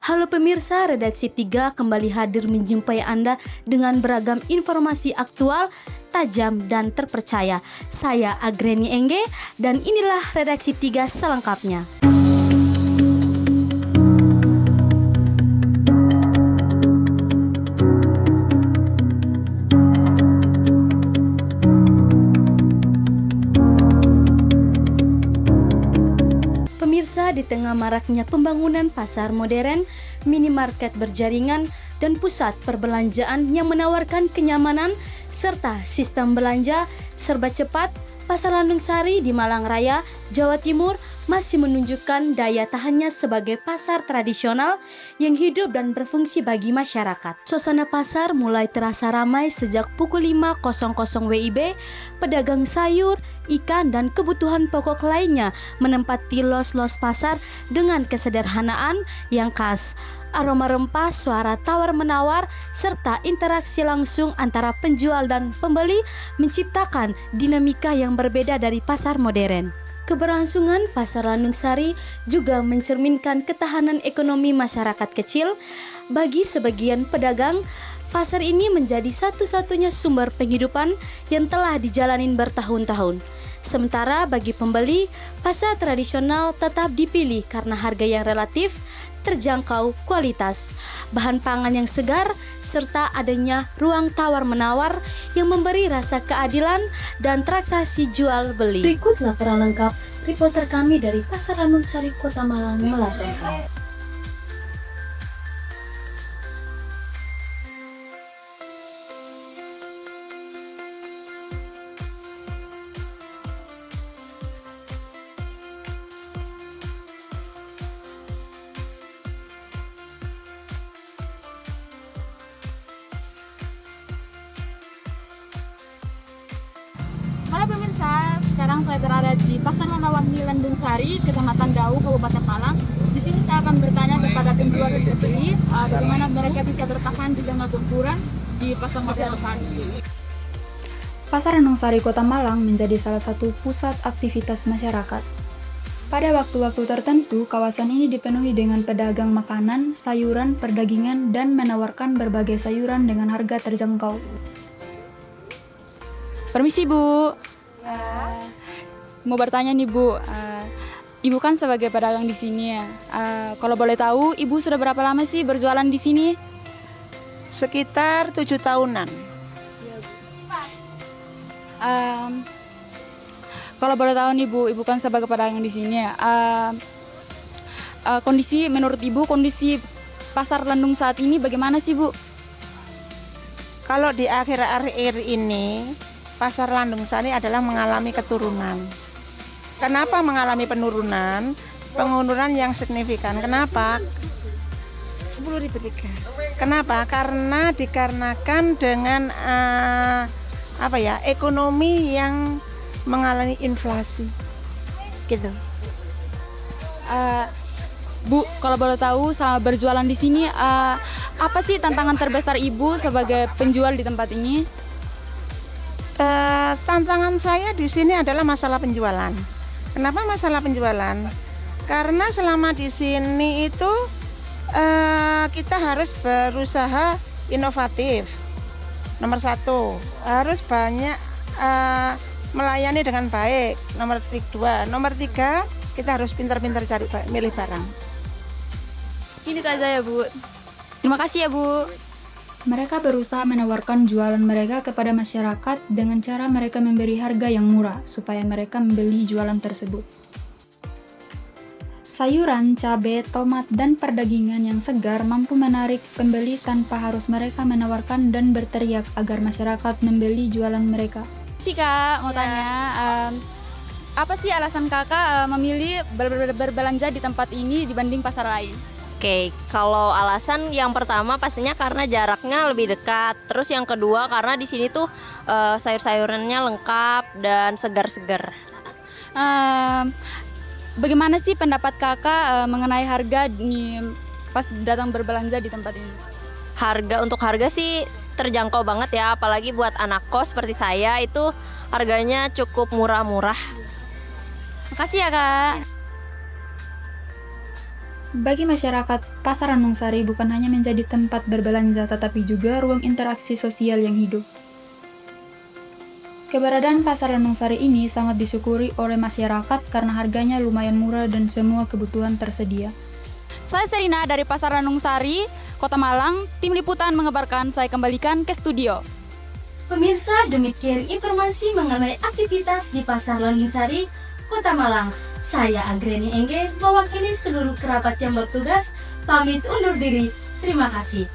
Halo pemirsa, Redaksi 3 kembali hadir menjumpai Anda dengan beragam informasi aktual, tajam, dan terpercaya. Saya Agreni Engge dan inilah Redaksi 3 selengkapnya. Pemirsa, di tengah maraknya pembangunan pasar modern, minimarket berjaringan, dan pusat perbelanjaan yang menawarkan kenyamanan serta sistem belanja serba cepat, Pasar Landung Sari di Malang Raya, Jawa Timur masih menunjukkan daya tahannya sebagai pasar tradisional yang hidup dan berfungsi bagi masyarakat. Suasana pasar mulai terasa ramai sejak pukul 5.00 WIB. Pedagang sayur, ikan, dan kebutuhan pokok lainnya menempati los-los pasar dengan kesederhanaan yang khas. Aroma rempah, suara tawar-menawar, serta interaksi langsung antara penjual dan pembeli menciptakan dinamika yang berbeda dari pasar modern. Keberlangsungan Pasar Landung Sari juga mencerminkan ketahanan ekonomi masyarakat kecil. Bagi sebagian pedagang, pasar ini menjadi satu-satunya sumber penghidupan yang telah dijalanin bertahun-tahun. Sementara bagi pembeli, pasar tradisional tetap dipilih karena harga yang relatif, terjangkau, kualitas, bahan pangan yang segar, serta adanya ruang tawar-menawar yang memberi rasa keadilan dan transaksi jual-beli. Berikut laporan lengkap reporter kami dari Pasar Landung Sari, Kota Malang melaporkan. Halo pemirsa, sekarang saya berada di Pasar Landung Landung Sari, Kecamatan Dau, Kabupaten Malang. Di sini saya akan bertanya kepada penjual dan pembeli bagaimana mereka bisa bertahan di tengah gempuran di Pasar Landung Sari. Pasar Landung Sari Kota Malang menjadi salah satu pusat aktivitas masyarakat. Pada waktu-waktu tertentu, kawasan ini dipenuhi dengan pedagang makanan, sayuran, perdagingan, dan menawarkan berbagai sayuran dengan harga terjangkau. Permisi Bu, mau bertanya nih Bu, Ibu kan sebagai pedagang di sini ya. Kalau boleh tahu, Ibu sudah berapa lama sih berjualan di sini? Sekitar 7 tahunan. Kalau boleh tahu nih Bu, Ibu kan sebagai pedagang di sini ya. Kondisi menurut Ibu, kondisi Pasar Landung saat ini bagaimana sih Bu? Kalau di akhir-akhir ini Pasar Landung Sari adalah mengalami keturunan. Kenapa mengalami penurunan? Penurunan yang signifikan. Kenapa? 10.003. Kenapa? Karena dikarenakan dengan ekonomi yang mengalami inflasi. Gitu. Bu, kalau boleh tahu selama berjualan di sini apa sih tantangan terbesar Ibu sebagai penjual di tempat ini? Tantangan saya di sini adalah masalah penjualan. Kenapa masalah penjualan? Karena selama di sini itu kita harus berusaha inovatif. Nomor 1, harus banyak melayani dengan baik. Nomor 2, nomor 3, kita harus pintar-pintar cari milih barang. Ini saja ya Bu. Terima kasih ya Bu. Mereka berusaha menawarkan jualan mereka kepada masyarakat dengan cara mereka memberi harga yang murah supaya mereka membeli jualan tersebut. Sayuran, cabai, tomat, dan perdagingan yang segar mampu menarik pembeli tanpa harus mereka menawarkan dan berteriak agar masyarakat membeli jualan mereka. Si Kak, mau tanya, apa sih alasan Kakak memilih berbelanja di tempat ini dibanding pasar lain? Oke, kalau alasan yang pertama pastinya karena jaraknya lebih dekat. Terus yang kedua karena di sini tuh sayur-sayurannya lengkap dan segar-segar. Bagaimana sih pendapat Kakak mengenai harga pas datang berbelanja di tempat ini? Untuk harga sih terjangkau banget ya, apalagi buat anak kos seperti saya itu harganya cukup murah-murah. Makasih ya Kak. Bagi masyarakat, Pasar Renung Sari bukan hanya menjadi tempat berbelanja, tetapi juga ruang interaksi sosial yang hidup. Keberadaan Pasar Renung Sari ini sangat disyukuri oleh masyarakat karena harganya lumayan murah dan semua kebutuhan tersedia. Saya Serina dari Pasar Renung Sari, Kota Malang. Tim liputan mengabarkan, saya kembalikan ke studio. Pemirsa, demikian informasi mengenai aktivitas di Pasar Renung Sari, Kota Malang. Saya Agreni Engge, mewakili seluruh kerabat yang bertugas, pamit undur diri. Terima kasih.